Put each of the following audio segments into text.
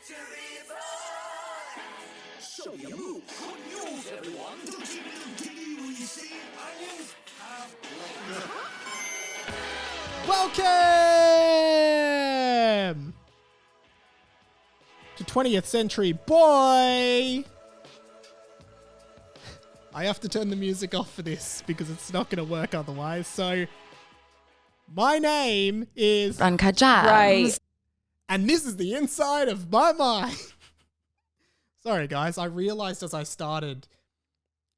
Show your move. Good news, everyone. Don't you little diggy when you see onions have legs. Welcome to 20th Century Boy. I have to turn the music off for this because it's not going to work otherwise. So, my name is UNCUT JARMS. Right. And this is the inside of my mind. Sorry, guys. I realized as I started,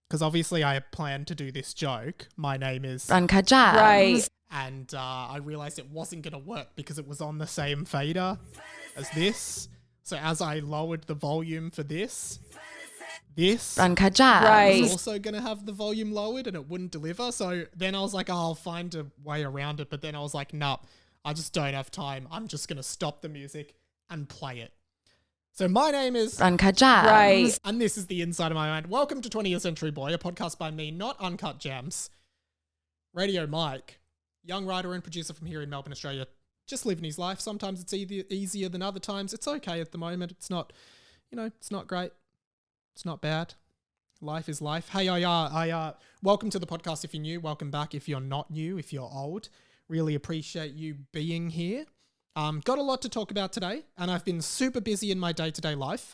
because obviously I had planned to do this joke. My name is UNCUT JARMS. Right. And I realized it wasn't going to work because it was on the same fader as this. So as I lowered the volume for this UNCUT JARMS. Right. was also going to have the volume lowered and it wouldn't deliver. So then I was like, oh, I'll find a way around it. But then I was like, nah, I just don't have time. I'm just going to stop the music and play it. So my name is UNCUT JARMS. Right. and this is the inside of my mind. Welcome to 20th Century Boy, a podcast by me, not Uncut Jams. Radio Mike, young writer and producer from here in Melbourne, Australia, just living his life. Sometimes it's easier than other times. It's okay at the moment. It's not, it's not great. It's not bad. Life is life. Hey, welcome to the podcast if you're new. Welcome back if you're not new, if you're old. Really appreciate you being here. Got a lot to talk about today, and I've been super busy in my day-to-day life.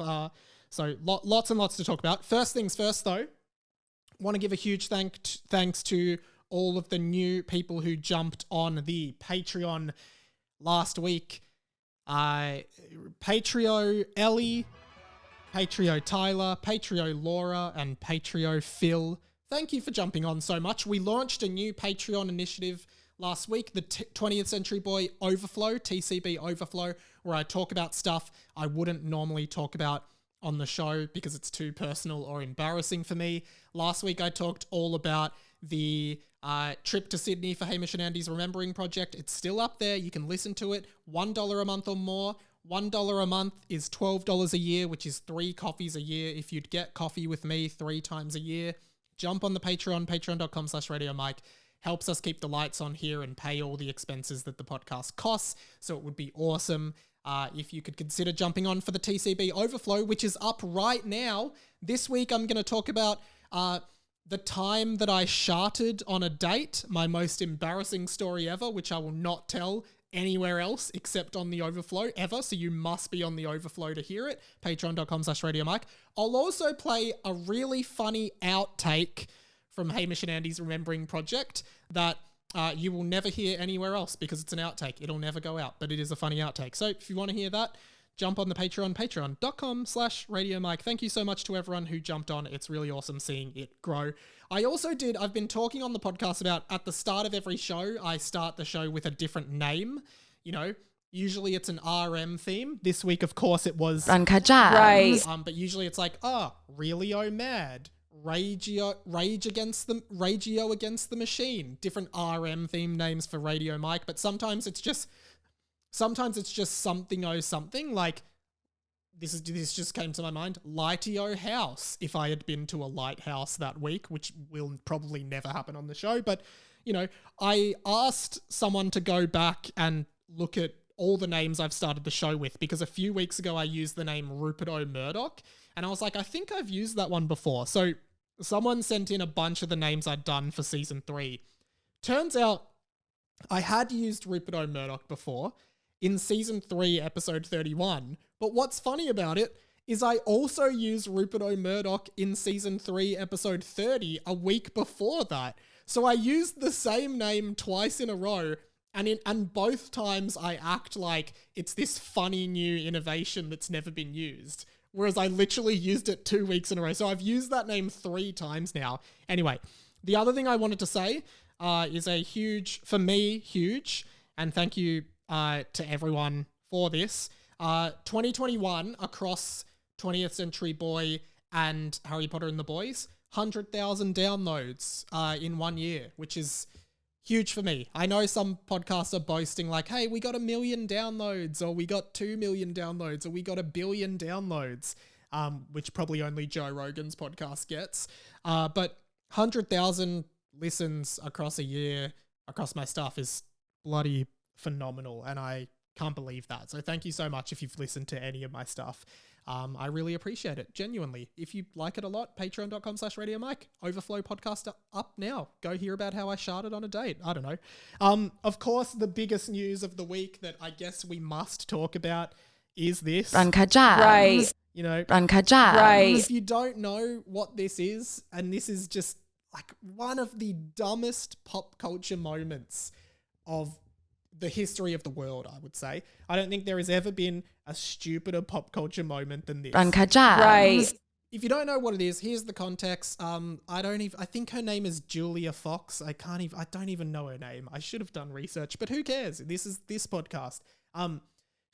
So lots and lots to talk about. First things first, though, want to give a huge thanks to all of the new people who jumped on the Patreon last week. Patrio Ellie, Patrio Tyler, Patrio Laura, and Patrio Phil. Thank you for jumping on so much. We launched a new Patreon initiative last week, the 20th Century Boy Overflow, TCB Overflow, where I talk about stuff I wouldn't normally talk about on the show because it's too personal or embarrassing for me. Last week I talked all about the trip to Sydney for Hamish and Andy's Remembering Project. It's still up there. You can listen to it. $1 a month or more. $1 a month is $12 a year, which is 3 coffees a year. If you'd get coffee with me 3 times a year, jump on the Patreon, patreon.com/radiomike. Helps us keep the lights on here and pay all the expenses that the podcast costs. So it would be awesome if you could consider jumping on for the TCB Overflow, which is up right now. This week, I'm going to talk about the time that I sharted on a date, my most embarrassing story ever, which I will not tell anywhere else except on the Overflow ever. So you must be on the Overflow to hear it. Patreon.com/radiomike. I'll also play a really funny outtake from Hamish and Andy's Remembering Project that you will never hear anywhere else because it's an outtake. It'll never go out, but it is a funny outtake. So if you want to hear that, jump on the Patreon, patreon.com/radiomike. Thank you so much to everyone who jumped on. It's really awesome seeing it grow. I've been talking on the podcast about at the start of every show, I start the show with a different name. Usually it's an RM theme. This week, of course, it was UNCUT JARMS. Right. but usually it's like, really mad. Ragio against the machine. Different RM theme names for Radio Mike, but sometimes it's just something like this just came to my mind. Lightio House. If I had been to a lighthouse that week, which will probably never happen on the show, but I asked someone to go back and look at all the names I've started the show with because a few weeks ago I used the name Rupert O'Murdoch and I was like, I think I've used that one before. So someone sent in a bunch of the names I'd done for season 3. Turns out I had used Rupert O'Murdoch before in season 3, episode 31. But what's funny about it is I also used Rupert O'Murdoch in season 3, episode 30, a week before that. So I used the same name twice in a row. And both times I act like it's this funny new innovation that's never been used. Whereas I literally used it 2 weeks in a row. So I've used that name 3 times now. Anyway, the other thing I wanted to say is a huge, and thank you to everyone for this. 2021 across 20th Century Boy and Harry Potter and the Boys, 100,000 downloads in 1 year, which is huge for me. I know some podcasts are boasting like, hey, we got 1 million downloads, or we got 2 million downloads, or we got 1 billion downloads, which probably only Joe Rogan's podcast gets. But 100,000 listens across a year, across my stuff is bloody phenomenal. And I Can't believe that. So thank you so much if you've listened to any of my stuff. I really appreciate it, genuinely. If you like it a lot, patreon.com/Radio Mike. Overflow podcast up now. Go hear about how I sharted on a date. I don't know. Of course, the biggest news of the week that I guess we must talk about is this. UNCUT JARMS. Right. You know, UNCUT JARMS. Right. if you don't know what this is, and this is just like one of the dumbest pop culture moments of the history of the world, I would say. I don't think there has ever been a stupider pop culture moment than this. UNCUT JARMS. Right. If you don't know what it is, here's the context. I think her name is Julia Fox. I don't even know her name. I should have done research, but who cares? This is this podcast.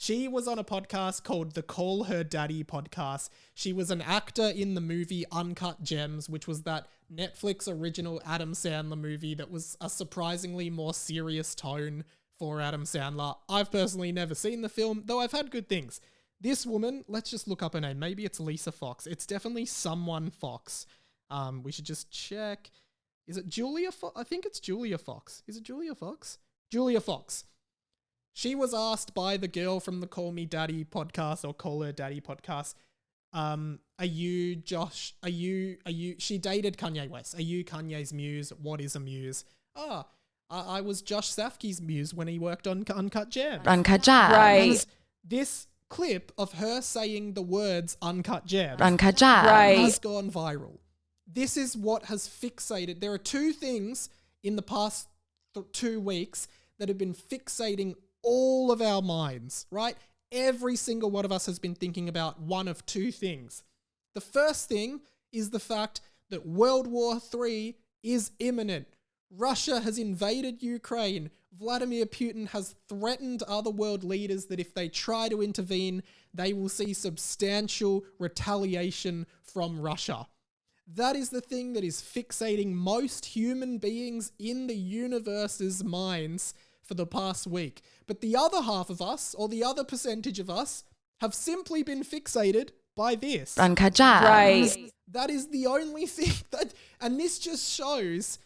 She was on a podcast called the Call Her Daddy podcast. She was an actor in the movie Uncut Gems, which was that Netflix original Adam Sandler movie that was a surprisingly more serious tone for Adam Sandler. I've personally never seen the film, though I've had good things. This woman, let's just look up her name. Maybe it's Lisa Fox. It's definitely someone Fox. We should just check. Is it Julia Fox? I think it's Julia Fox. Is it Julia Fox? Julia Fox. She was asked by the girl from the Call Me Daddy podcast or Call Her Daddy podcast, she dated Kanye West. Are you Kanye's muse? What is a muse? I was Josh Safkey's muse when he worked on Uncut Gems. UNCUT JARMS. Right. And this clip of her saying the words Uncut Gems UNCUT JARMS. Right. has gone viral. This is what has fixated. There are two things in the past 2 weeks that have been fixating all of our minds, right? Every single one of us has been thinking about one of two things. The first thing is the fact that World War III is imminent. Russia has invaded Ukraine. Vladimir Putin has threatened other world leaders that if they try to intervene, they will see substantial retaliation from Russia. That is the thing that is fixating most human beings in the universe's minds for the past week. But the other half of us, or the other percentage of us, have simply been fixated by this. UNCUT JARMS. Right. That is the only thing that, and this just shows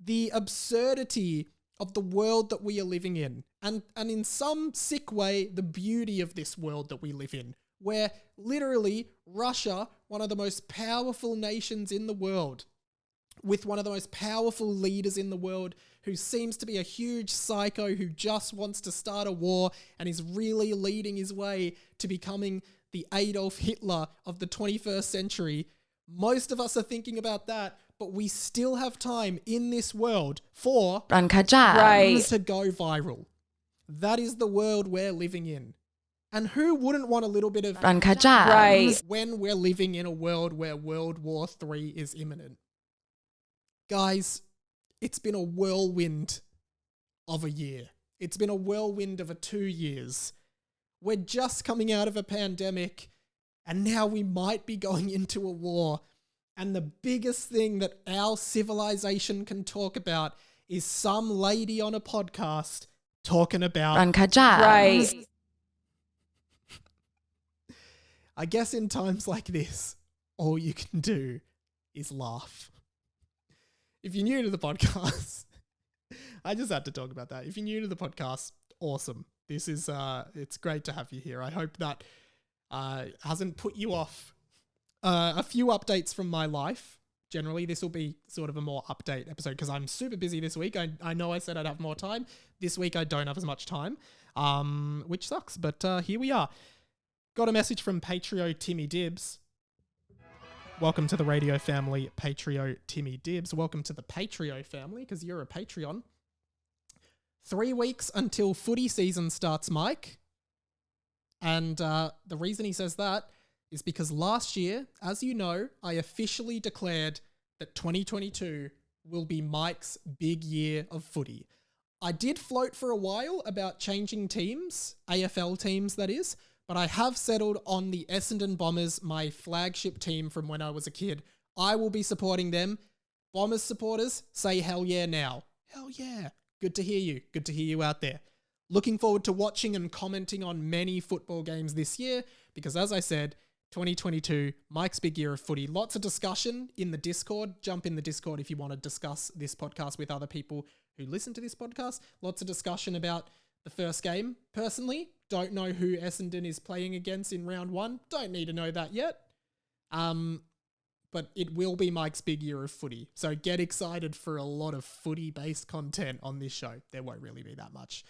the absurdity of the world that we are living in. And in some sick way, the beauty of this world that we live in, where literally Russia, one of the most powerful nations in the world, with one of the most powerful leaders in the world, who seems to be a huge psycho who just wants to start a war and is really leading his way to becoming the Adolf Hitler of the 21st century. Most of us are thinking about that, but we still have time in this world for UNCUT JARMS. Right. to go viral. That is the world we're living in. And who wouldn't want a little bit of UNCUT JARMS. Right. when we're living in a world where World War III is imminent? Guys, it's been a whirlwind of a year. It's been a whirlwind of 2 years. We're just coming out of a pandemic, and now we might be going into a war. And the biggest thing that our civilization can talk about is some lady on a podcast talking about UNCUT JARMS. Right. I guess in times like this, all you can do is laugh. If you're new to the podcast, I just had to talk about that. If you're new to the podcast, awesome. This is, it's great to have you here. I hope that hasn't put you off. A few updates from my life. Generally, this will be sort of a more update episode because I'm super busy this week. I know I said I'd have more time. This week, I don't have as much time, which sucks. But here we are. Got a message from Patrio Timmy Dibbs. Welcome to the radio family, Patrio Timmy Dibbs. Welcome to the Patrio family because you're a Patreon. 3 weeks until footy season starts, Mike. And the reason he says that is because last year, as you know, I officially declared that 2022 will be Mike's big year of footy. I did float for a while about changing teams, AFL teams that is, but I have settled on the Essendon Bombers, my flagship team from when I was a kid. I will be supporting them. Bombers supporters, say hell yeah now. Hell yeah. Good to hear you. Good to hear you out there. Looking forward to watching and commenting on many football games this year because, as I said, 2022, Mike's big year of footy. Lots of discussion in the Discord. Jump in the Discord if you want to discuss this podcast with other people who listen to this podcast. Lots of discussion about the first game. Personally, Don't know who Essendon is playing against in round 1. Don't need to know that yet. But it will be Mike's big year of footy. So get excited for a lot of footy-based content on this show. There won't really be that much.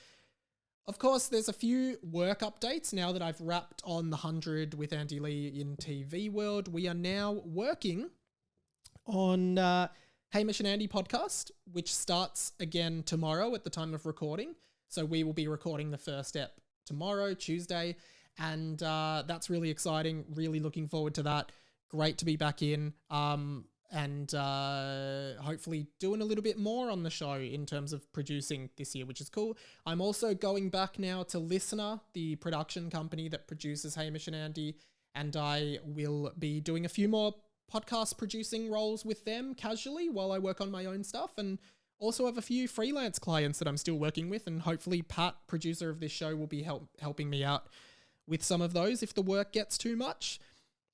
Of course, there's a few work updates now that I've wrapped on the 100 with Andy Lee in TV world. We are now working on Hamish and Andy podcast, which starts again tomorrow at the time of recording. So we will be recording the first step tomorrow, Tuesday. And that's really exciting. Really looking forward to that. Great to be back in and hopefully doing a little bit more on the show in terms of producing this year, which is cool. I'm also going back now to Listener, the production company that produces Hamish and Andy, and I will be doing a few more podcast producing roles with them casually while I work on my own stuff, and also have a few freelance clients that I'm still working with, and hopefully Pat, producer of this show, will be helping me out with some of those if the work gets too much.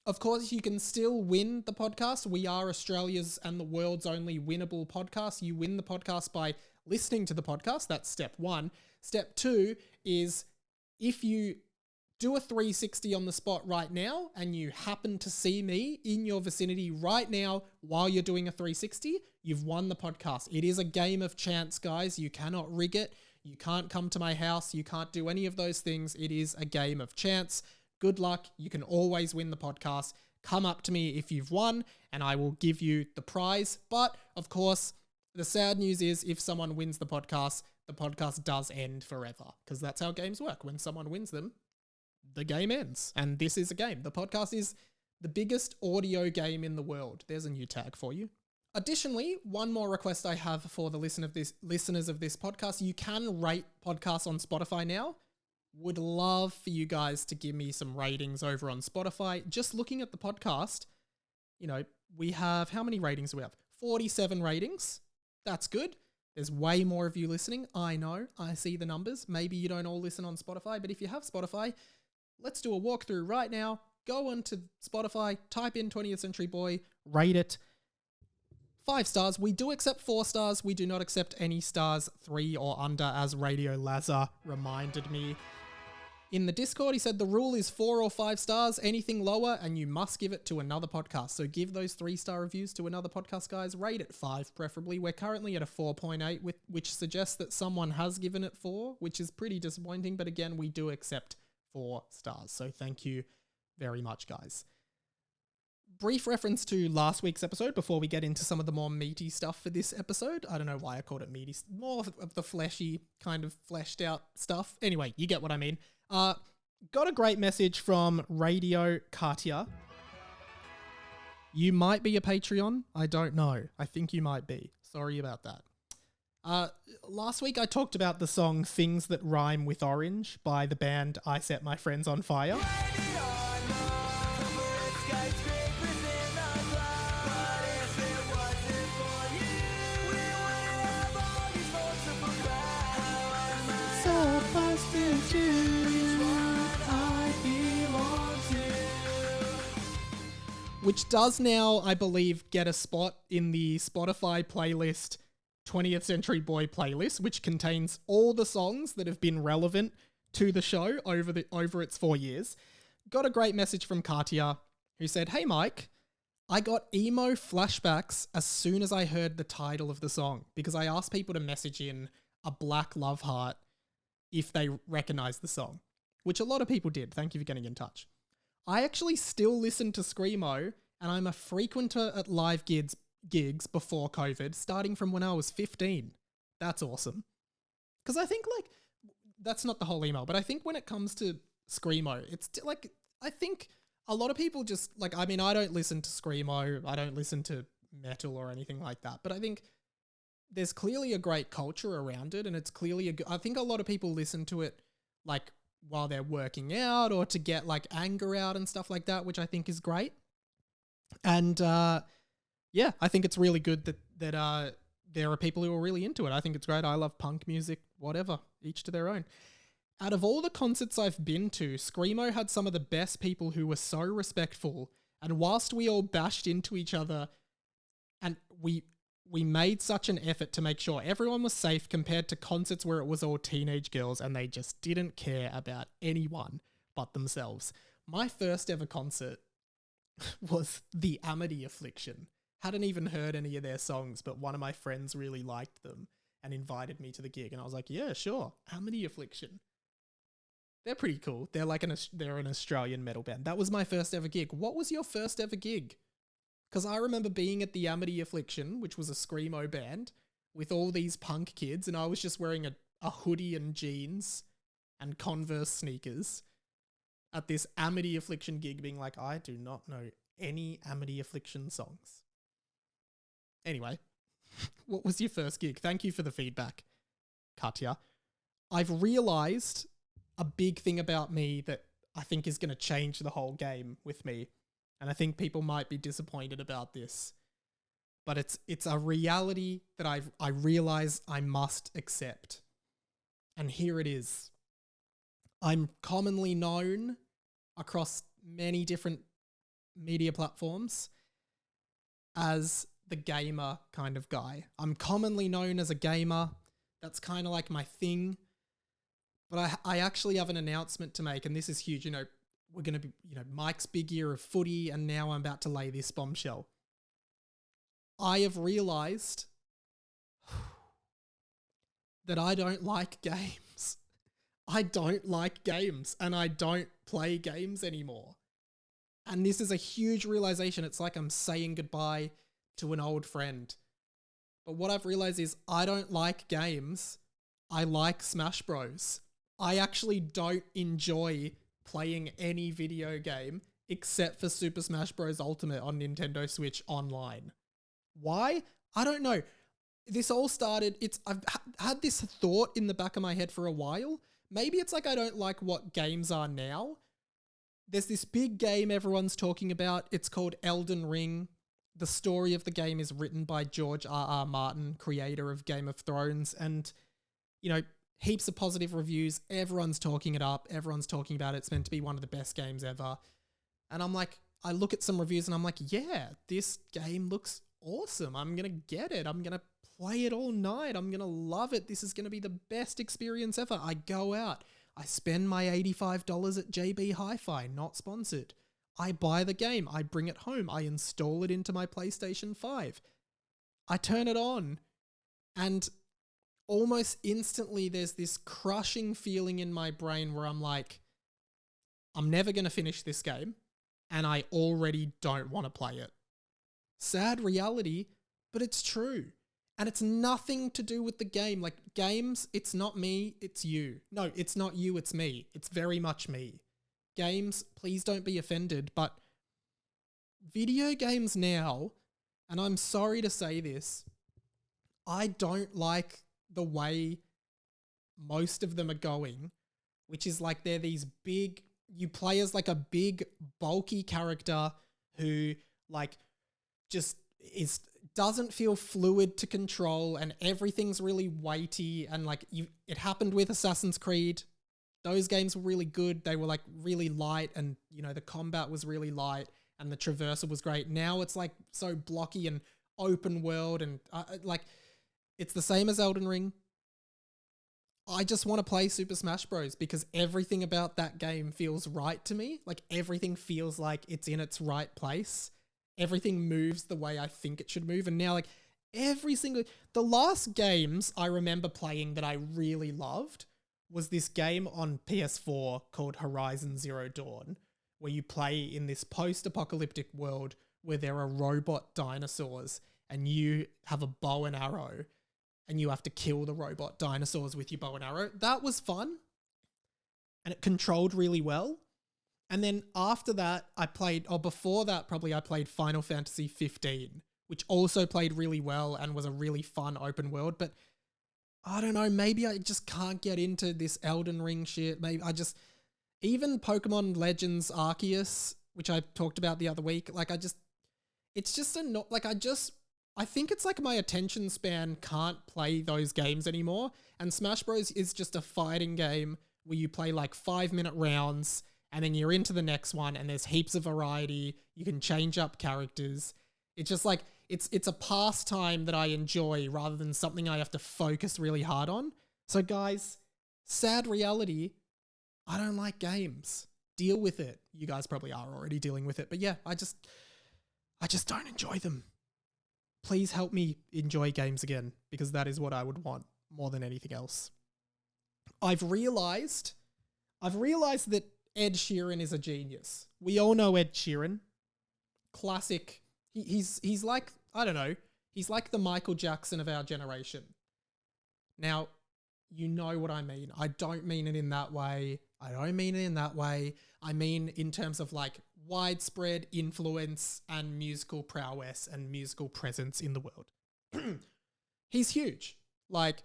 Of course, you can still win the podcast. We are Australia's and the world's only winnable podcast. You win the podcast by listening to the podcast. That's step 1. Step 2 is if you do a 360 on the spot right now and you happen to see me in your vicinity right now while you're doing a 360, you've won the podcast. It is a game of chance, guys. You cannot rig it. You can't come to my house. You can't do any of those things. It is a game of chance. Good luck. You can always win the podcast. Come up to me if you've won and I will give you the prize. But of course, the sad news is if someone wins the podcast does end forever, because that's how games work. When someone wins them, the game ends. And this is a game. The podcast is the biggest audio game in the world. There's a new tag for you. Additionally, one more request I have for the listeners of this podcast. You can rate podcasts on Spotify now. Would love for you guys to give me some ratings over on Spotify. Just looking at the podcast, we have, how many ratings do we have? 47 ratings. That's good. There's way more of you listening. I know. I see the numbers. Maybe you don't all listen on Spotify, but if you have Spotify, let's do a walkthrough right now. Go onto Spotify, type in 20th Century Boy, rate it. 5 stars. We do accept 4 stars. We do not accept any stars 3 or under, as Radio Lazar reminded me. In the Discord, he said the rule is 4 or 5 stars, anything lower, and you must give it to another podcast. So give those 3-star reviews to another podcast, guys. Rate it 5, preferably. We're currently at a 4.8, which suggests that someone has given it 4, which is pretty disappointing. But again, we do accept 4 stars. So thank you very much, guys. Brief reference to last week's episode before we get into some of the more meaty stuff for this episode. I don't know why I called it meaty. More of the fleshy, kind of fleshed out stuff. Anyway, you get what I mean. Got a great message from Radio Katia. You might be a Patreon. I don't know. I think you might be. Sorry about that. Last week I talked about the song Things That Rhyme with Orange by the band I Set My Friends on Fire. Which does now, I believe, get a spot in the Spotify playlist 20th Century Boy playlist, which contains all the songs that have been relevant to the show over its 4 years. Got a great message from Katia, who said, "Hey Mike, I got emo flashbacks as soon as I heard the title of the song, because I asked people to message in a black love heart if they recognize the song," which a lot of people did. Thank you for getting in touch. I actually still listen to Screamo, and I'm a frequenter at live gigs before COVID, starting from when I was 15. That's awesome. Because I think, that's not the whole email, but I think when it comes to Screamo, it's I think a lot of people just, I don't listen to Screamo, I don't listen to metal or anything like that, but I think there's clearly a great culture around it, and it's clearly I think a lot of people listen to it, while they're working out or to get anger out and stuff like that, which I think is great. And I think it's really good that there are people who are really into it. I think it's great. I love punk music, whatever, each to their own. Out of all the concerts I've been to, Screamo had some of the best people who were so respectful. And whilst we all bashed into each other and we we made such an effort to make sure everyone was safe compared to concerts where it was all teenage girls and they just didn't care about anyone but themselves. My first ever concert was the Amity Affliction. Hadn't even heard any of their songs, but one of my friends really liked them and invited me to the gig. And I was like, yeah, sure. Amity Affliction. They're pretty cool. They're like they're an Australian metal band. That was my first ever gig. What was your first ever gig? Because I remember being at the Amity Affliction, which was a screamo band, with all these punk kids, and I was just wearing a hoodie and jeans and Converse sneakers at this Amity Affliction gig, being like, I do not know any Amity Affliction songs. Anyway, what was your first gig? Thank you for the feedback, Katya. I've realised a big thing about me that I think is going to change the whole game with me. And I think people might be disappointed about this. But it's a reality that I realise I must accept. And here it is. I'm commonly known across many different media platforms as the gamer kind of guy. I'm commonly known as a gamer. That's kind of like my thing. But I actually have an announcement to make, and this is huge. You know, we're going to be, Mike's big year of footy, and now I'm about to lay this bombshell. I have realised that I don't like games. I don't like games, and I don't play games anymore. And this is a huge realisation. It's like I'm saying goodbye to an old friend. But what I've realised is I don't like games. I like Smash Bros. I actually don't enjoy playing any video game except for Super Smash Bros. Ultimate on Nintendo Switch online. Why? I don't know. This all started, I've had this thought in the back of my head for a while. Maybe it's like I don't like what games are now. There's this big game everyone's talking about. It's called Elden Ring. The story of the game is written by George R.R. Martin, creator of Game of Thrones. And, heaps of positive reviews. Everyone's talking it up. Everyone's talking about it. It's meant to be one of the best games ever. And I'm like, I look at some reviews and I'm like, yeah, this game looks awesome. I'm going to get it. I'm going to play it all night. I'm going to love it. This is going to be the best experience ever. I go out. I spend my $85 at JB Hi-Fi, not sponsored. I buy the game. I bring it home. I install it into my PlayStation 5. I turn it on, and almost instantly there's this crushing feeling in my brain where I'm like, I'm never going to finish this game, and I already don't want to play it. Sad reality, but it's true. And it's nothing to do with the game. Like, games, it's not me, it's you. No, it's not you, it's me. It's very much me. Games, please don't be offended, but video games now, and I'm sorry to say this, I don't like the way most of them are going, which is like they're these big, you play as like a big bulky character who like just doesn't feel fluid to control, and everything's really weighty, and like it happened with Assassin's Creed. Those games were really good. They were like really light, and the combat was really light and the traversal was great. Now it's like so blocky and open world, and like it's the same as Elden Ring. I just want to play Super Smash Bros. Because everything about that game feels right to me. Like everything feels like it's in its right place. Everything moves the way I think it should move. And now like the last games I remember playing that I really loved was this game on PS4 called Horizon Zero Dawn, where you play in this post-apocalyptic world where there are robot dinosaurs and you have a bow and arrow and you have to kill the robot dinosaurs with your bow and arrow. That was fun and it controlled really well. And then after that, I played Final Fantasy 15, which also played really well and was a really fun open world. But I don't know, maybe I just can't get into this Elden Ring shit. Maybe even Pokemon Legends Arceus, which I talked about the other week, I think it's like my attention span can't play those games anymore. And Smash Bros is just a fighting game where you play like 5-minute rounds and then you're into the next one and there's heaps of variety. You can change up characters. It's just like, It's a pastime that I enjoy rather than something I have to focus really hard on. So guys, sad reality, I don't like games. Deal with it. You guys probably are already dealing with it. But yeah, I just don't enjoy them. Please help me enjoy games again, because that is what I would want more than anything else. I've realized that Ed Sheeran is a genius. We all know Ed Sheeran. Classic. He's like, I don't know, he's like the Michael Jackson of our generation. Now, you know what I mean. I don't mean it in that way. I mean in terms of like widespread influence and musical prowess and musical presence in the world. He's huge. Like,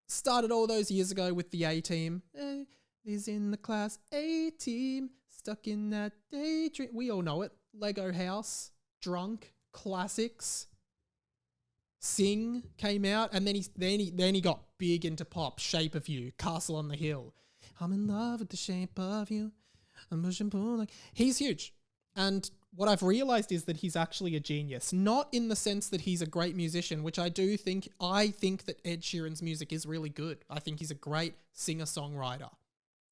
started all those years ago with the A-Team. He's in the class A-Team, stuck in that daydream. We all know it. Lego House, Drunk, classics. Sing came out, and then he got big into pop. Shape of You, Castle on the Hill. I'm in love with the shape of you. I'm pushing pull like he's huge. And what I've realized is that he's actually a genius. Not in the sense that he's a great musician, which I do think. I think that Ed Sheeran's music is really good. I think he's a great singer-songwriter.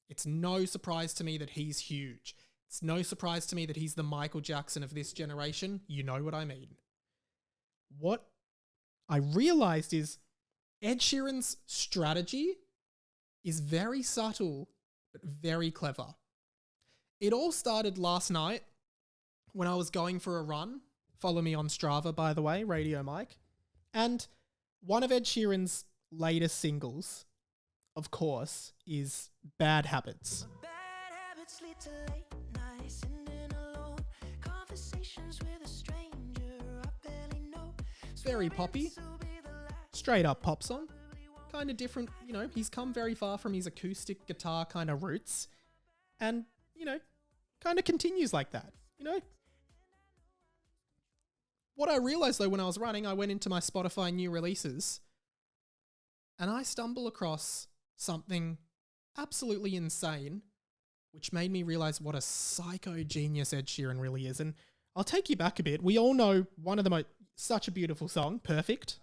It's no surprise to me that he's huge. It's no surprise to me that he's the Michael Jackson of this generation. You know what I mean. What I realized is Ed Sheeran's strategy is very subtle, but very clever. It all started last night when I was going for a run. Follow me on Strava, by the way, Radio Mike. And one of Ed Sheeran's latest singles, of course, is Bad Habits. Bad habits lead to late nights, sitting alone, conversations with a stranger I barely know. Very poppy, straight up pop song. Kind of different, you know, he's come very far from his acoustic guitar kind of roots. And, you know, kind of continues like that, you know. What I realized though when I was running, I went into my Spotify new releases and I stumble across something absolutely insane, which made me realize what a psycho genius Ed Sheeran really is. And I'll take you back a bit. We all know one of the most, such a beautiful song, Perfect.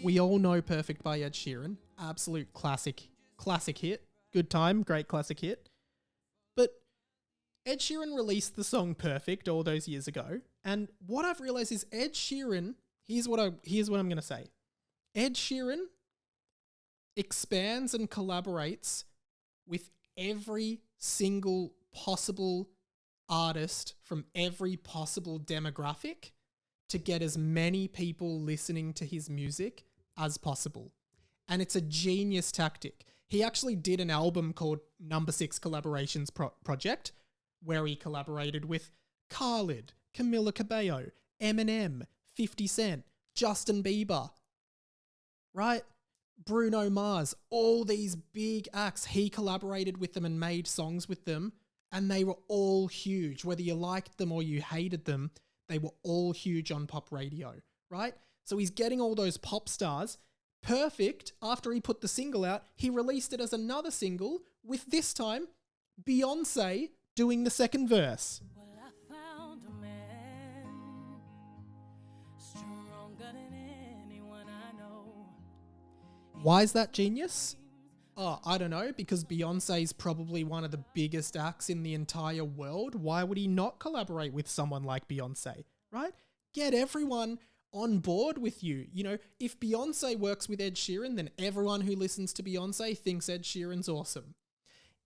We all know Perfect by Ed Sheeran. Absolute classic hit. Good time, great classic hit. But Ed Sheeran released the song Perfect all those years ago. And what I've realized is Ed Sheeran, here's what I'm going to say. Ed Sheeran expands and collaborates with every single possible artist from every possible demographic to get as many people listening to his music as possible. And it's a genius tactic. He actually did an album called Number 6 Collaborations Project, where he collaborated with Khalid, Camila Cabello, Eminem, 50 Cent, Justin Bieber, right? Bruno Mars, all these big acts. He collaborated with them and made songs with them, and they were all huge. Whether you liked them or you hated them, they were all huge on pop radio, right? So he's getting all those pop stars. Perfect, after he put the single out, he released it as another single with, this time, Beyonce doing the second verse. Well, I found a man stronger than anyone I know. Why is that genius? Oh, I don't know, because Beyonce's probably one of the biggest acts in the entire world. Why would he not collaborate with someone like Beyonce, right? Get everyone on board with you. You know, if Beyonce works with Ed Sheeran, then everyone who listens to Beyonce thinks Ed Sheeran's awesome.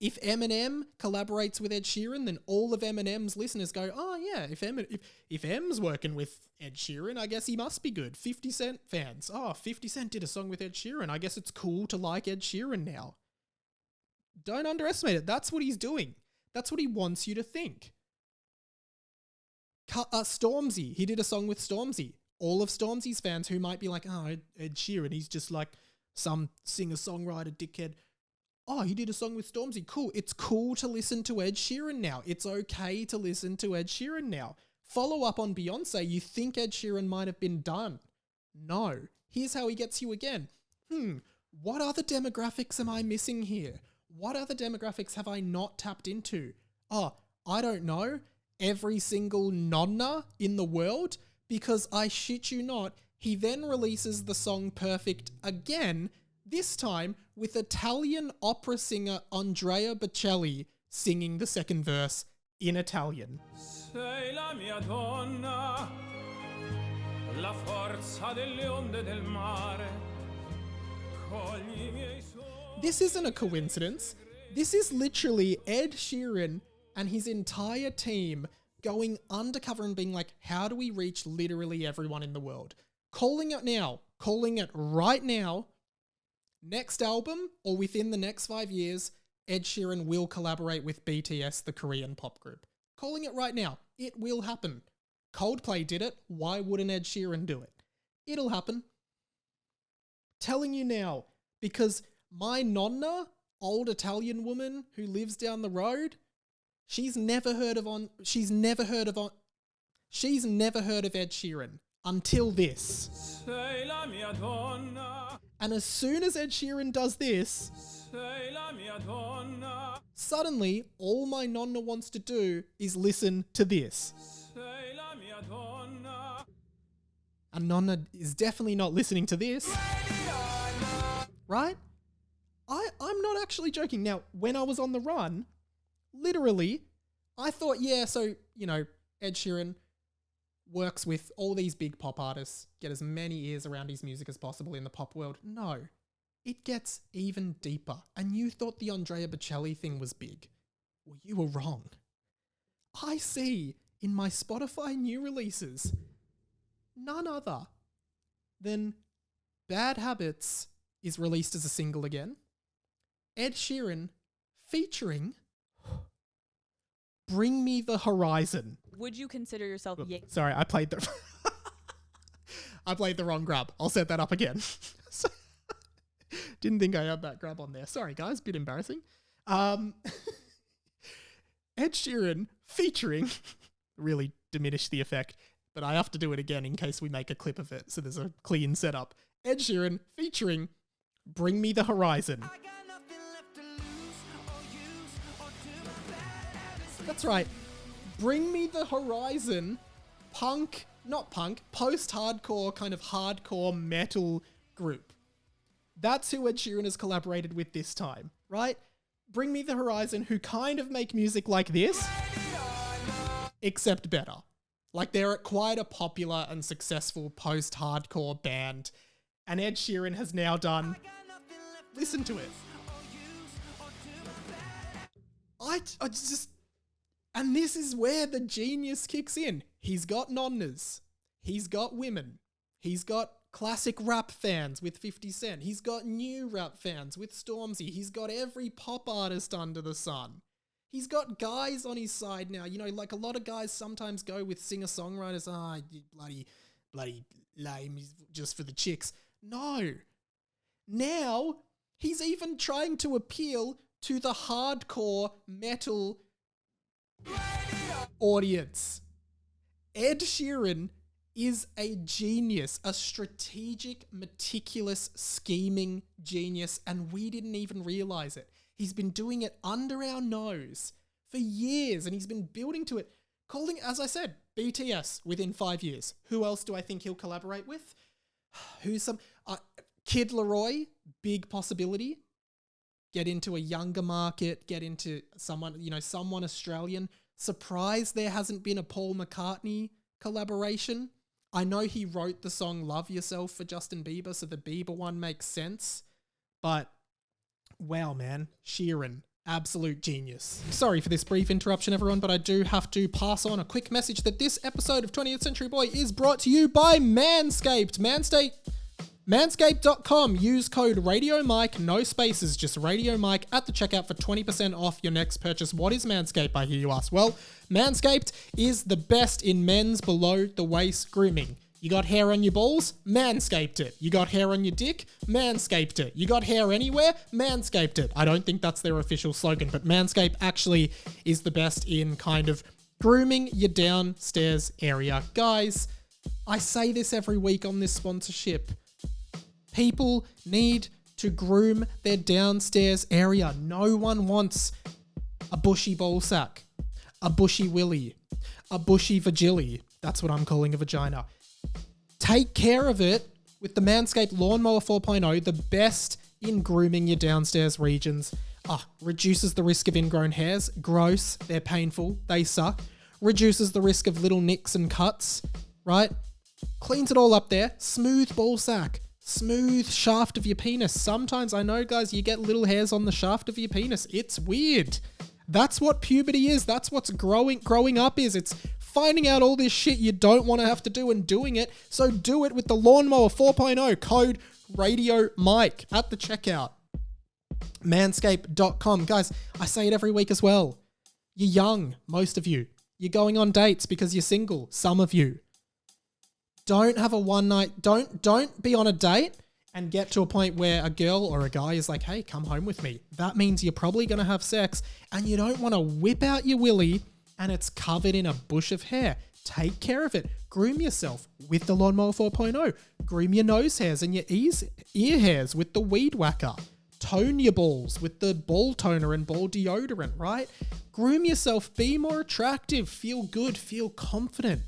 If Eminem collaborates with Ed Sheeran, then all of Eminem's listeners go, oh yeah, if M's working with Ed Sheeran, I guess he must be good. 50 Cent fans, oh, 50 Cent did a song with Ed Sheeran, I guess it's cool to like Ed Sheeran now. Don't underestimate it. That's what he's doing. That's what he wants you to think. Stormzy, he did a song with Stormzy. All of Stormzy's fans who might be like, oh, Ed Sheeran, he's just like some singer-songwriter dickhead. Oh, he did a song with Stormzy. Cool. It's cool to listen to Ed Sheeran now. It's okay to listen to Ed Sheeran now. Follow up on Beyonce. You think Ed Sheeran might have been done. No. Here's how he gets you again. What other demographics am I missing here? What other demographics have I not tapped into? Oh, I don't know. every single nonna in the world, because I shit you not, he then releases the song Perfect again, this time with Italian opera singer Andrea Bocelli singing the second verse in Italian. Sei la mia donna, la forza delle onde del mare. Cogli i miei sogni. This isn't a coincidence. This is literally Ed Sheeran and his entire team going undercover and being like, how do we reach literally everyone in the world? Calling it now, calling it right now. Next album, or within the next 5 years, Ed Sheeran will collaborate with BTS, the Korean pop group. Calling it right now. It will happen. Coldplay did it. Why wouldn't Ed Sheeran do it? It'll happen. Telling you now, because my nonna, old Italian woman who lives down the road, she's never heard of Ed Sheeran until this. Sei la mia donna, And as soon as Ed Sheeran does this, sei la mia donna, suddenly all my nonna wants to do is listen to this. sei la mia donna. And nonna is definitely not listening to this. Right? I'm not actually joking. Now, when I was on the run, literally, I thought, yeah, so, Ed Sheeran works with all these big pop artists, get as many ears around his music as possible in the pop world. No, it gets even deeper. And you thought the Andrea Bocelli thing was big. Well, you were wrong. I see in my Spotify new releases none other than Bad Habits is released as a single again. Ed Sheeran featuring Bring Me the Horizon. Would you consider yourself Sorry, I played the wrong grab. I'll set that up again. Didn't think I had that grab on there. Sorry guys, bit embarrassing. Ed Sheeran featuring, really diminished the effect, but I have to do it again in case we make a clip of it, so there's a clean setup. Ed Sheeran featuring Bring Me the Horizon. That's right. Bring Me the Horizon, post-hardcore, kind of hardcore metal group. That's who Ed Sheeran has collaborated with this time, right? Bring Me the Horizon, who kind of make music like this, except better. Like, they're quite a popular and successful post-hardcore band, and Ed Sheeran has now done... Listen to it. I just... And this is where the genius kicks in. He's got nonnas. He's got women. He's got classic rap fans with 50 Cent. He's got new rap fans with Stormzy. He's got every pop artist under the sun. He's got guys on his side now. Like a lot of guys sometimes go with singer-songwriters. You bloody lame, just for the chicks. No. Now, he's even trying to appeal to the hardcore metal audience. Ed Sheeran is a genius, a strategic, meticulous, scheming genius, and we didn't even realize it. He's been doing it under our nose for years, and he's been building to it, calling, as I said, BTS within 5 years. Who else do I think he'll collaborate with? Kid Laroi, big possibility. Get into a younger market, get into someone Australian. Surprised there hasn't been a Paul McCartney collaboration. I know he wrote the song Love Yourself for Justin Bieber, so the Bieber one makes sense. But, wow, man, Sheeran, absolute genius. Sorry for this brief interruption, everyone, but I do have to pass on a quick message that this episode of 20th Century Boy is brought to you by Manscaped. Manscaped.com. Use code RadioMike, no spaces, just RadioMike at the checkout for 20% off your next purchase. What is Manscaped, I hear you ask? Well, Manscaped is the best in men's below-the-waist grooming. You got hair on your balls? Manscaped it. You got hair on your dick? Manscaped it. You got hair anywhere? Manscaped it. I don't think that's their official slogan, but Manscaped actually is the best in kind of grooming your downstairs area. Guys, I say this every week on this sponsorship. People need to groom their downstairs area. No one wants a bushy ball sack, a bushy willy, a bushy vagilli. That's what I'm calling a vagina. Take care of it with the Manscaped Lawnmower 4.0, the best in grooming your downstairs regions. Reduces the risk of ingrown hairs. Gross. They're painful. They suck. Reduces the risk of little nicks and cuts, right? Cleans it all up there. Smooth ball sack. Smooth shaft of your penis. Sometimes, I know, guys, you get little hairs on the shaft of your penis. It's weird. That's what puberty is. That's what's growing up is. It's finding out all this shit you don't want to have to do and doing it. So do it with the Lawnmower 4.0. Code Radio Mike at the checkout. Manscaped.com. Guys, I say it every week as well. You're young, most of you. You're going on dates because you're single, some of you. Don't have a one night, don't be on a date and get to a point where a girl or a guy is like, hey, come home with me. That means you're probably going to have sex and you don't want to whip out your willy and it's covered in a bush of hair. Take care of it. Groom yourself with the Lawnmower 4.0. Groom your nose hairs and your ear hairs with the Weed Whacker. Tone your balls with the ball toner and ball deodorant, right? Groom yourself, be more attractive, feel good, feel confident.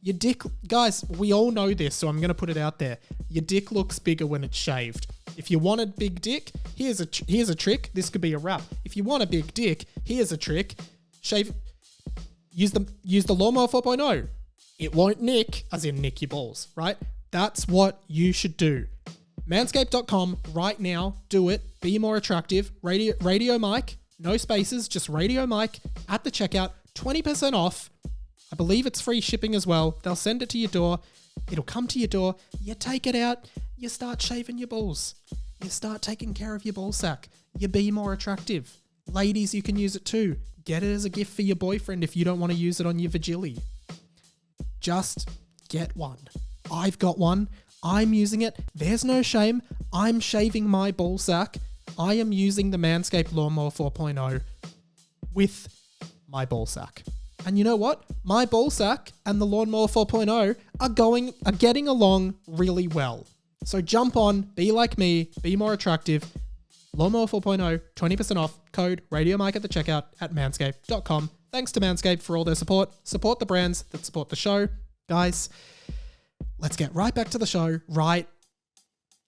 Your dick, guys, we all know this, so I'm going to put it out there. Your dick looks bigger when it's shaved. If you want a big dick, here's a trick. This could be a wrap. If you want a big dick, here's a trick. Use the Lawnmower 4.0. It won't nick, as in nick your balls, right? That's what you should do. Manscaped.com right now. Do it. Be more attractive. Radio Mike. No spaces. Just Radio Mike at the checkout. 20% off. I believe it's free shipping as well. They'll send it to your door. It'll come to your door. You take it out. You start shaving your balls. You start taking care of your ball sack. You be more attractive. Ladies, you can use it too. Get it as a gift for your boyfriend if you don't want to use it on your vagilli. Just get one. I've got one. I'm using it. There's no shame. I'm shaving my ball sack. I am using the Manscaped Lawnmower 4.0 with my ball sack. And you know what? My ball sack and the Lawnmower 4.0 are getting along really well. So jump on, be like me, be more attractive. Lawnmower 4.0, 20% off. Code Radio Mike at the checkout at manscaped.com. Thanks to Manscaped for all their support. Support the brands that support the show. Guys, let's get right back to the show right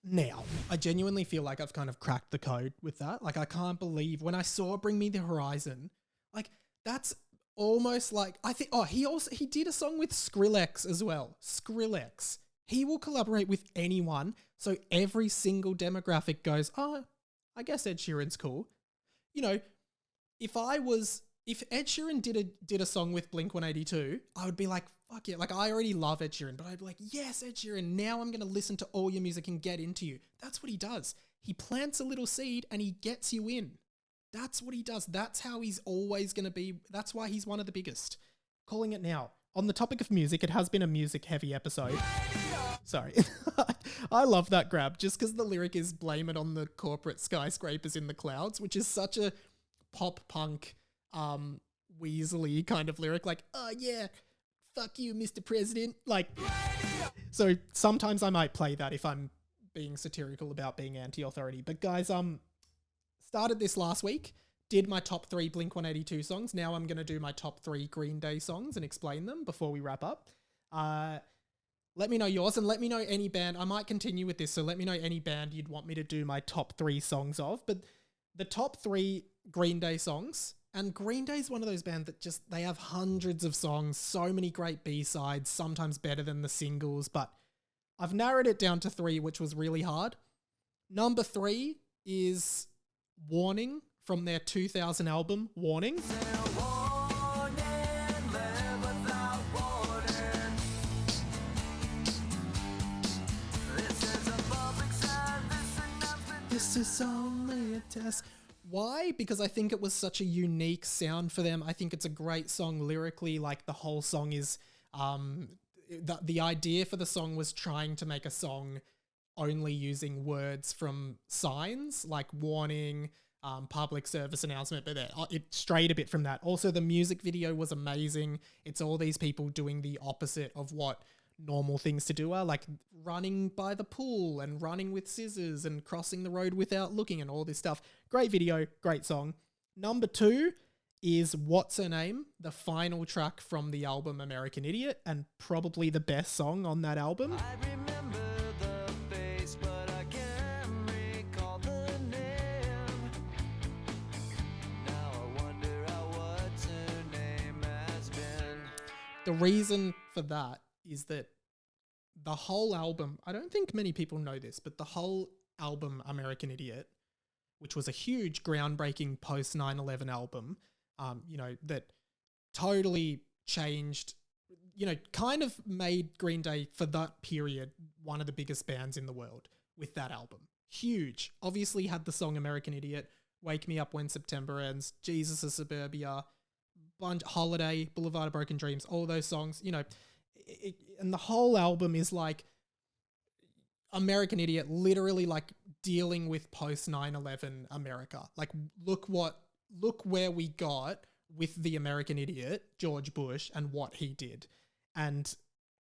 now. I genuinely feel like I've kind of cracked the code with that. Like, I can't believe when I saw Bring Me the Horizon, like, that's almost like, I think, he did a song with Skrillex as well. Skrillex. He will collaborate with anyone. So every single demographic goes, I guess Ed Sheeran's cool. You know, if Ed Sheeran did a song with Blink-182, I would be like, fuck yeah. Like, I already love Ed Sheeran, but I'd be like, yes, Ed Sheeran, now I'm going to listen to all your music and get into you. That's what he does. He plants a little seed and he gets you in. That's what he does. That's how he's always going to be. That's why he's one of the biggest. Calling it now. On the topic of music, it has been a music-heavy episode. Sorry. I love that grab, just because the lyric is blame it on the corporate skyscrapers in the clouds, which is such a pop-punk, Weasley kind of lyric. Like, oh yeah, fuck you, Mr. President. Like, so sometimes I might play that if I'm being satirical about being anti-authority. But guys, started this last week, did my top 3 Blink-182 songs. Now I'm going to do my top 3 Green Day songs and explain them before we wrap up. Let me know yours and let me know any band. I might continue with this, so let me know any band you'd want me to do my top 3 songs of. But the top 3 Green Day songs, and Green Day's one of those bands that just, they have hundreds of songs, so many great B-sides, sometimes better than the singles, but I've narrowed it down to 3, which was really hard. Number 3 is Warning from their 2000 album, Warning. This is only a test. Why? Because I think it was such a unique sound for them. I think it's a great song lyrically. Like, the whole song is, the idea for the song was trying to make a song only using words from signs like warning, public service announcement, but it strayed a bit from that. Also, the music video was amazing. It's all these people doing the opposite of what normal things to do are, like running by the pool and running with scissors and crossing the road without looking and all this stuff. Great video, great song. Number 2 is What's Her Name, the final track from the album American Idiot, and probably the best song on that album. I remember the face, but I can't recall the name. Now I wonder how what's her name has been. The reason for that is that the whole album, I don't think many people know this, but the whole album American Idiot, which was a huge groundbreaking post 9/11 album, that totally changed, kind of made Green Day for that period one of the biggest bands in the world with that album. Huge. Obviously had the song American Idiot, Wake Me Up When September Ends, Jesus of Suburbia, Holiday, Boulevard of Broken Dreams, all those songs, and the whole album is like American Idiot, literally like dealing with post 9/11 America. Like, look where we got with the American Idiot, George Bush, and what he did. And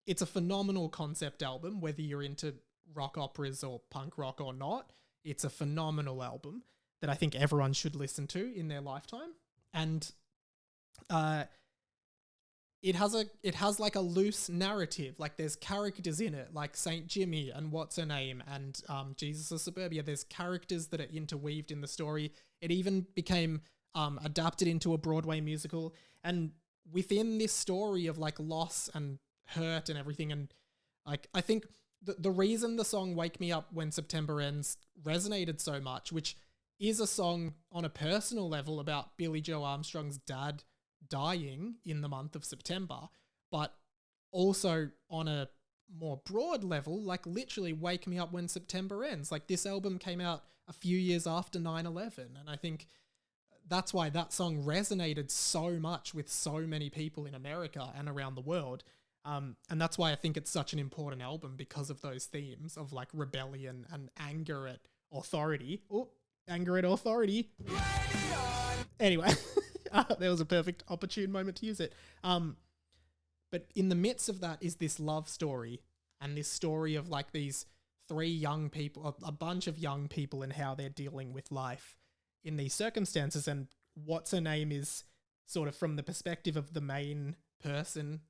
it's a phenomenal concept album, whether you're into rock operas or punk rock or not. It's a phenomenal album that I think everyone should listen to in their lifetime. And it has like a loose narrative. Like, there's characters in it, like Saint Jimmy and What's Her Name and Jesus of Suburbia. There's characters that are interweaved in the story. It even became adapted into a Broadway musical. And within this story of like loss and hurt and everything, and like, I think the reason the song Wake Me Up When September Ends resonated so much, which is a song on a personal level about Billy Joe Armstrong's dad dying in the month of September, but also on a more broad level, like literally Wake Me Up When September Ends. Like, this album came out a few years after 9/11, and I think that's why that song resonated so much with so many people in America and around the world. And that's why I think it's such an important album, because of those themes of like rebellion and anger at authority. Oh, anger at authority. Anyway, there was a perfect opportune moment to use it. But in the midst of that is this love story, and this story of like these three young people, a bunch of young people, and how they're dealing with life in these circumstances. And What's Her Name is sort of from the perspective of the main person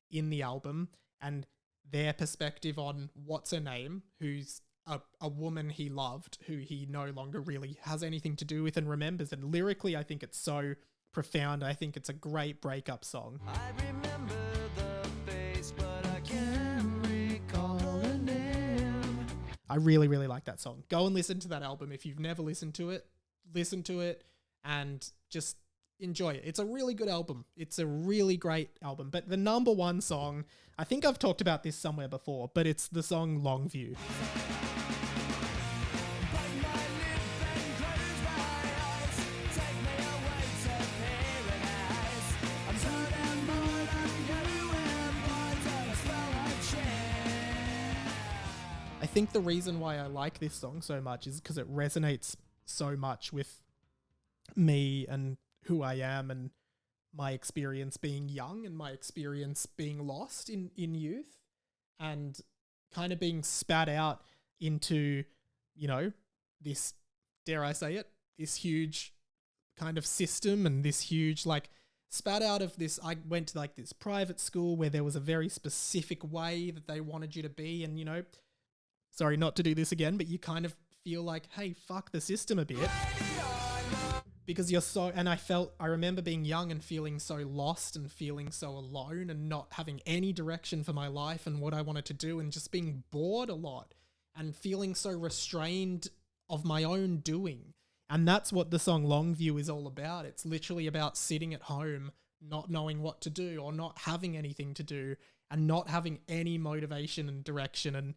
in the album, and their perspective on What's Her Name, who's a woman he loved, who he no longer really has anything to do with and remembers. And lyrically, I think it's so profound. I think it's a great breakup song. I remember the face, but I can't recall her name. I really, really like that song. Go and listen to that album. If you've never listened to it, listen to it and just enjoy it. It's a really good album. It's a really great album. But the number one song, I think I've talked about this somewhere before, but it's the song Longview. I think the reason why I like this song so much is because it resonates so much with me and who I am and my experience being young and my experience being lost in youth, and kind of being spat out into, this, dare I say it, this huge kind of system, and this huge, like, spat out of this. I went to like this private school where there was a very specific way that they wanted you to be, and sorry not to do this again, but you kind of feel like, hey, fuck the system a bit. Because you're so, and I remember being young and feeling so lost and feeling so alone and not having any direction for my life and what I wanted to do, and just being bored a lot and feeling so restrained of my own doing. And that's what the song Longview is all about. It's literally about sitting at home, not knowing what to do or not having anything to do and not having any motivation and direction. And,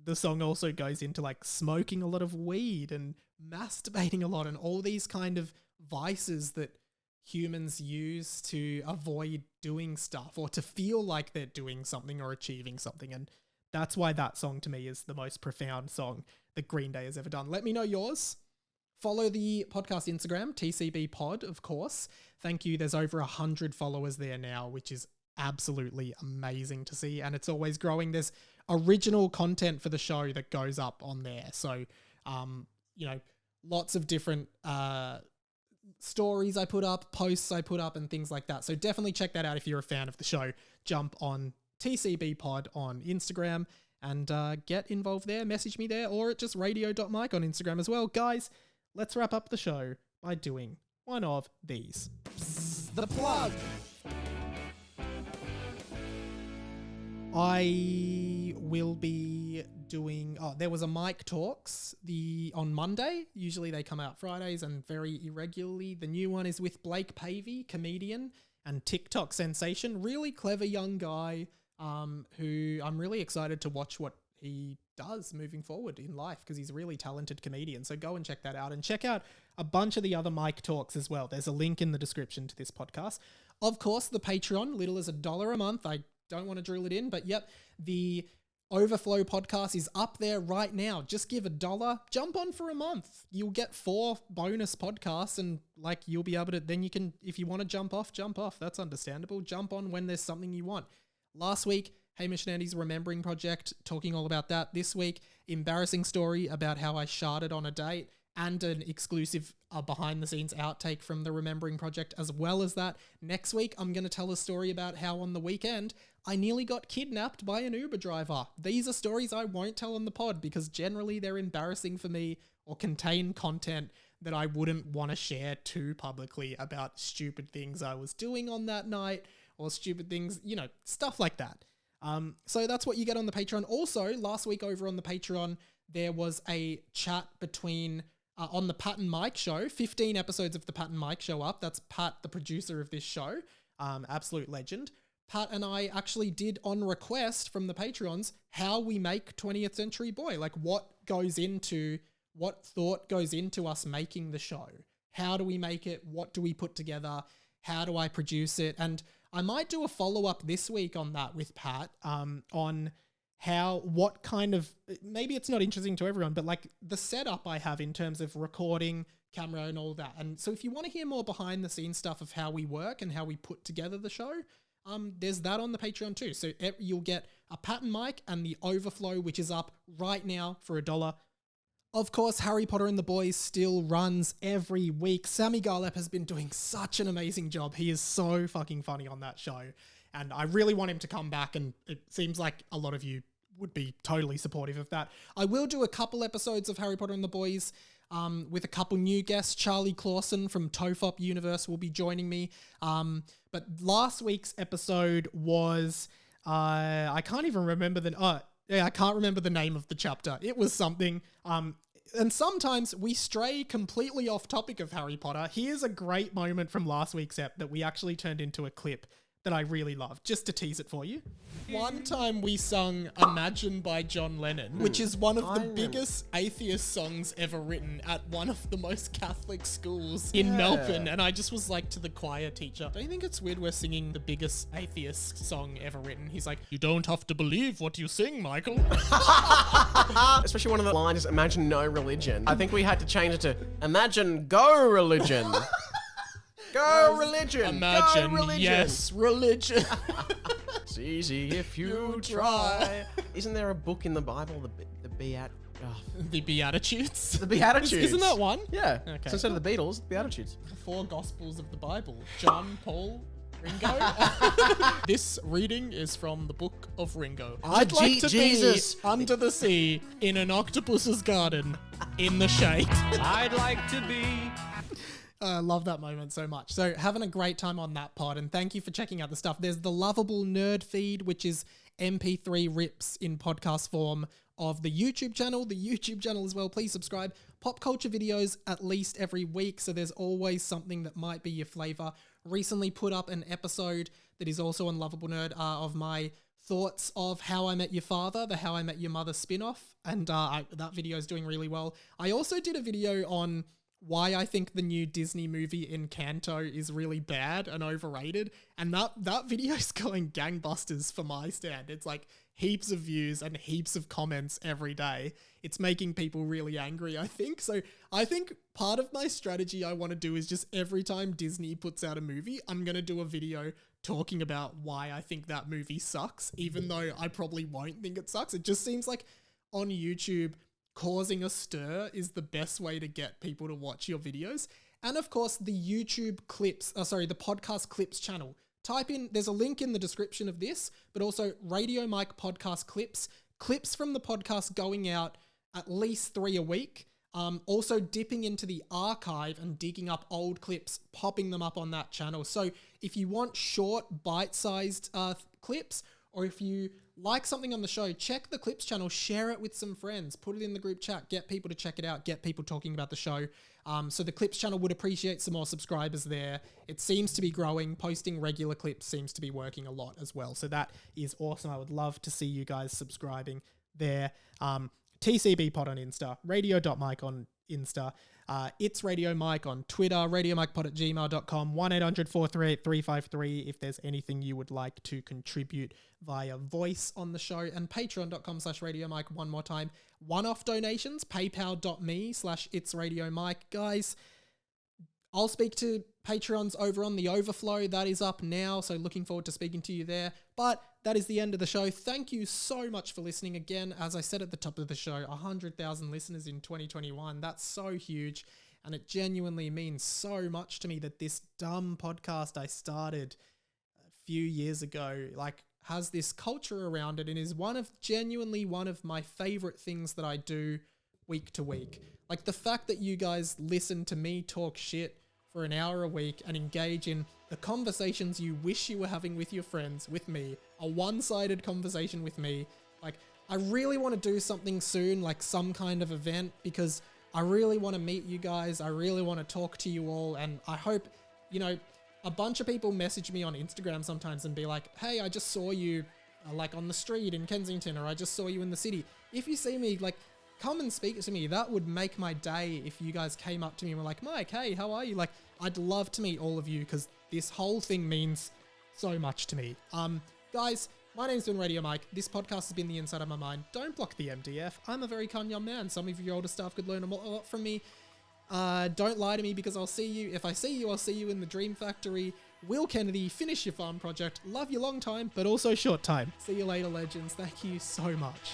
the song also goes into like smoking a lot of weed and masturbating a lot and all these kind of vices that humans use to avoid doing stuff or to feel like they're doing something or achieving something. And that's why that song to me is the most profound song that Green Day has ever done. Let me know yours. Follow the podcast Instagram, TCB Pod, of course. Thank you. There's over 100 followers there now, which is absolutely amazing to see. And it's always growing. There's original content for the show that goes up on there. So, lots of different stories I put up, posts I put up, and things like that. So definitely check that out if you're a fan of the show. Jump on TCB Pod on Instagram and get involved there. Message me there, or at just radio.mike on Instagram as well. Guys, let's wrap up the show by doing one of these. The plug. I will be doing, there was a Mike Talks on Monday. Usually they come out Fridays and very irregularly. The new one is with Blake Pavey, comedian and TikTok sensation. Really clever young guy who I'm really excited to watch what he does moving forward in life, because he's a really talented comedian. So go and check that out, and check out a bunch of the other Mike Talks as well. There's a link in the description to this podcast. Of course, the Patreon, little as $1 a month. I don't want to drill it in, but yep, the Overflow podcast is up there right now. Just give $1, jump on for a month. You'll get 4 bonus podcasts, and like you'll be able to, then you can, if you want to jump off. That's understandable. Jump on when there's something you want. Last week, Hamish and Andy's Remembering Project, talking all about that. This week, embarrassing story about how I sharted on a date, and an exclusive behind the scenes outtake from the Remembering Project as well as that. Next week, I'm going to tell a story about how on the weekend, I nearly got kidnapped by an Uber driver. These are stories I won't tell on the pod because generally they're embarrassing for me or contain content that I wouldn't want to share too publicly about stupid things I was doing on that night or stupid things, stuff like that. So that's what you get on the Patreon. Also, last week over on the Patreon, there was a chat between... on the Pat and Mike show, 15 episodes of the Pat and Mike show up. That's Pat, the producer of this show, absolute legend. Pat and I actually did, on request from the Patreons, how we make 20th Century Boy. Like what thought goes into us making the show? How do we make it? What do we put together? How do I produce it? And I might do a follow-up this week on that with Pat, on what kind of, maybe it's not interesting to everyone, but like the setup I have in terms of recording, camera and all that. And so if you want to hear more behind the scenes stuff of how we work and how we put together the show, there's that on the Patreon too. So you'll get a Pat and Mike and the Overflow, which is up right now for $1. Of course, Harry Potter and the Boys still runs every week. Sammy Garlep has been doing such an amazing job. He is so fucking funny on that show. And I really want him to come back, and it seems like a lot of you would be totally supportive of that. I will do a couple episodes of Harry Potter and the Boys with a couple new guests. Charlie Clausen from Tofop Universe will be joining me. But last week's episode was, I can't even remember I can't remember the name of the chapter. It was something, and sometimes we stray completely off topic of Harry Potter. Here's a great moment from last week's ep that we actually turned into a clip that I really love, just to tease it for you. One time we sung Imagine by John Lennon, which is one of the biggest atheist songs ever written at one of the most Catholic schools in Melbourne. And I just was like to the choir teacher, don't you think it's weird we're singing the biggest atheist song ever written? He's like, you don't have to believe what you sing, Michael. Especially one of the lines is imagine no religion. I think we had to change it to imagine go religion. Go religion! Imagine, go religion. Yes, religion. It's easy if you try. Isn't there a book in the Bible, the The Beatitudes? The Beatitudes. Isn't that one? Yeah. Okay. So instead of the Beatles, Beatitudes. The 4 Gospels of the Bible. John, Paul, Ringo. This reading is from the Book of Ringo. I'd like to Jesus. be under the sea in an octopus's garden in the shade. I'd like to be. I love that moment so much. So having a great time on that pod, and thank you for checking out the stuff. There's the Lovable Nerd feed, which is MP3 rips in podcast form of the YouTube channel. The YouTube channel as well. Please subscribe. Pop culture videos at least every week, so there's always something that might be your flavor. Recently put up an episode that is also on Lovable Nerd of my thoughts of How I Met Your Father, the How I Met Your Mother spin-off, and that video is doing really well. I also did a video on why I think the new Disney movie Encanto is really bad and overrated. And that video is going gangbusters for my stand. It's like heaps of views and heaps of comments every day. It's making people really angry, I think. So I think part of my strategy I want to do is just every time Disney puts out a movie, I'm going to do a video talking about why I think that movie sucks, even though I probably won't think it sucks. It just seems like on YouTube, causing a stir is the best way to get people to watch your videos. And of course, the YouTube clips, the podcast clips channel. Type in, there's a link in the description of this, but also Radio Mike podcast clips from the podcast going out at least 3 a week. Also dipping into the archive and digging up old clips, popping them up on that channel. So if you want short, bite-sized clips, or if you like something on the show, check the clips channel, share it with some friends, put it in the group chat, get people to check it out, get people talking about the show. So the clips channel would appreciate some more subscribers there. It seems to be growing. Posting regular clips seems to be working a lot as well. So that is awesome. I would love to see you guys subscribing there. TCB Pod on Insta, radio.mike on Insta, it's Radio Mike on Twitter, radiomikepod@gmail.com, 1-800-438-353 if there's anything you would like to contribute via voice on the show, and patreon.com/radiomike one more time. One-off donations, paypal.me/itsradiomike. Guys, I'll speak to Patreons over on the Overflow. That is up now, so looking forward to speaking to you there. But that is the end of the show. Thank you so much for listening. Again, as I said at the top of the show, 100,000 listeners in 2021. That's so huge, and it genuinely means so much to me that this dumb podcast I started a few years ago, has this culture around it and is genuinely one of my favorite things that I do week to week. The fact that you guys listen to me talk shit for an hour a week and engage in the conversations you wish you were having with your friends, with me, a one-sided conversation with me. I really want to do something soon, some kind of event, because I really want to meet you guys. I really want to talk to you all. And I hope, a bunch of people message me on Instagram sometimes and be like, hey, I just saw you on the street in Kensington, or I just saw you in the city. If you see me, come and speak to me. That would make my day if you guys came up to me and were like, Mike, hey, how are you? I'd love to meet all of you, because this whole thing means so much to me. Guys, my name's been Radio Mike. This podcast has been The Inside of My Mind. Don't block the MDF. I'm a very kind young man. Some of your older staff could learn a lot from me. Don't lie to me, because I'll see you. If I see you, I'll see you in the Dream Factory. Will Kennedy, finish your farm project. Love you long time, but also short time. See you later, legends. Thank you so much.